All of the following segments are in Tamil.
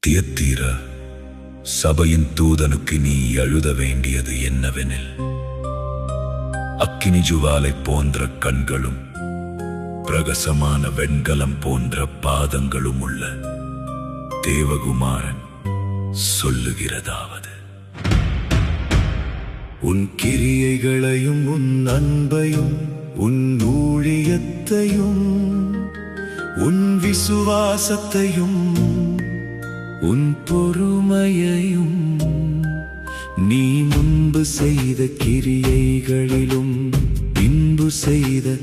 தியத்தீர சபையின் தூதனுக்கு நீ எழுத வேண்டியது என்னவெனில், அக்கினி ஜுவாலை போன்ற கண்களும் பிரகசமான வெண்கலம் போன்ற பாதங்களும் உள்ள தேவகுமாரன் சொல்லுகிறதாவது: உன் கிரியைகளையும் உன் அன்பையும் உன் ஊழியத்தையும் உன் விசுவாசத்தையும் உன் பொறுமையையும் நீ முன்பு செய்த கிரியைகளிலும் பின்பு செய்த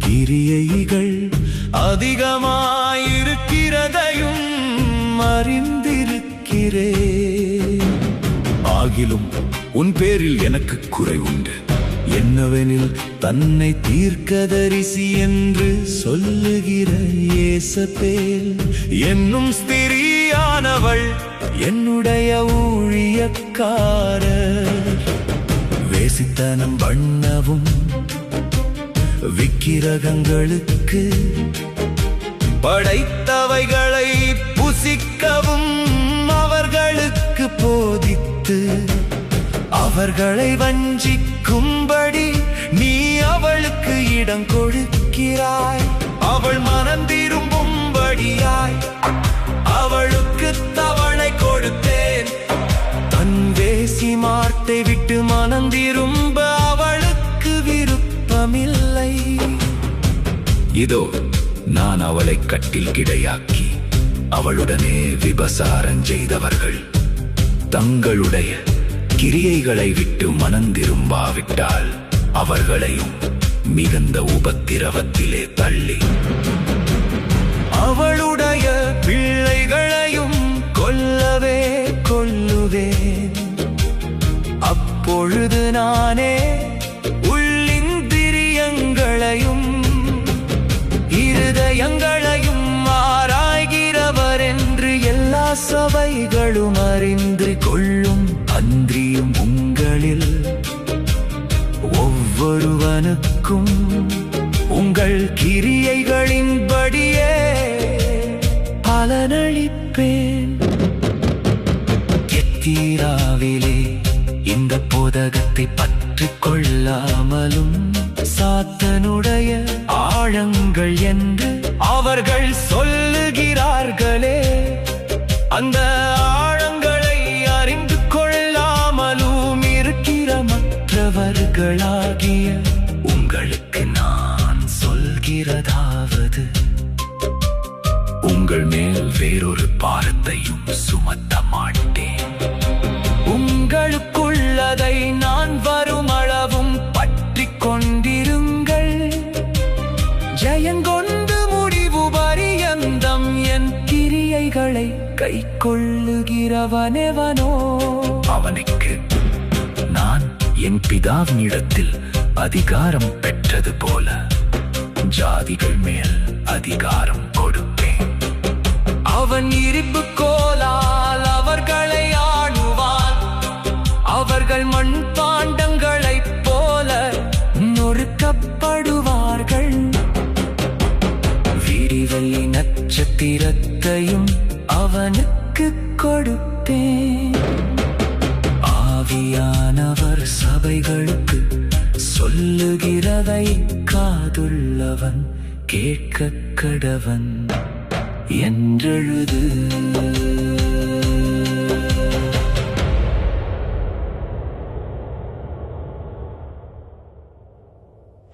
கிரியைகள் அதிகமாயிருக்கிறதையும் அறிந்திருக்கிறேன். ஆகிலும் உன் பேரில் எனக்கு குறை உண்டு. என்னவெனில், தன்னை தீர்க்கதரிசி என்று சொல்லுகிற யேசபேல் என்னும் ஸ்திரியானவள் என்னுடைய ஊழியக்காரர். வேசித்தனம் பண்ணவும் விக்கிரகங்களுக்கு படைத்தவைகளை புசிக்கவும் அவர்களுக்கு போதித்து அவர்களை வஞ்சிக்கும்படி நீ அவளுக்கு இடம் கொடுக்கிறாய். அவள் மனம் திரும்பும்படியாய் அவளுக்கு தவணை கொடுத்தேன். தன் வேசி மாட்டை விட்டு மனம் திரும்ப அவளுக்கு விருப்பமில்லை. இதோ, நான் அவளை கட்டில் கிடையாக்கி அவளுடனே விபசாரம் செய்தவர்கள் தங்களுடைய கிரியைகளை விட்டு மனந்திரும்பாவிட்டால் அவர்களையும் மிகுந்த உபத்திரவத்திலே தள்ளி அவளுடைய பிள்ளைகளையும் கொல்லவே கொல்லுவேன். அப்பொழுது நானே உள்ளிந்திரியங்களையும் இருதயங்களையும் ஆராய்கிறவர் என்று எல்லா சபைகளும் அறிந்து கொள்ளும். அன்றியும் உங்களில் ஒவ்வொருவனுக்கும் உங்கள் கிரியைகளின்படியே பலனளிப்பேன். தியத்தீராவிலே இந்த போதகத்தை பற்றிக் கொள்ளாமலும் சாத்தனுடைய ஆழங்கள் என்று அவர்கள் சொல்லுகிறார்களே, அந்த ஆழங்களை அறிந்து கொள்ளாமலும் இருக்கிற மற்றவர்களாகிய உங்களுக்கு நான் சொல்கிறதாவது: உங்கள் மேல் வேறொரு பாரத்தையும் சுமத்த மாட்டேன். உங்களுக்குள்ளதை நான் வருமளவும் பற்றிக் கொண்டிருங்கள். ஜெயங்கொண்டு முடிவு பரியந்தம் என் கிரியைகளை கை கொள்ளுகிறவனெவனோ அவனுக்கு நான் என் பிதாவினிடத்தில் அதிகாரம் பெற்றது போல ஜாதிகள் மேல் அதிகாரம் கொடுப்பேன். அவன் இருப்பு கோலால் அவர்களை ஆளுவான். அவர்கள் மண் பாண்டங்களைப் போல நொறுக்கப்படுவார்கள். விடிவெள்ளி நட்சத்திரத்தையும் அவனுக்கு கொடுப்பேன். ஆவியானவர் சபைகளுக்கு சொல்லுகிறதை காதுள்ளவன் கேட்கக் கடவன் என்றெழுது.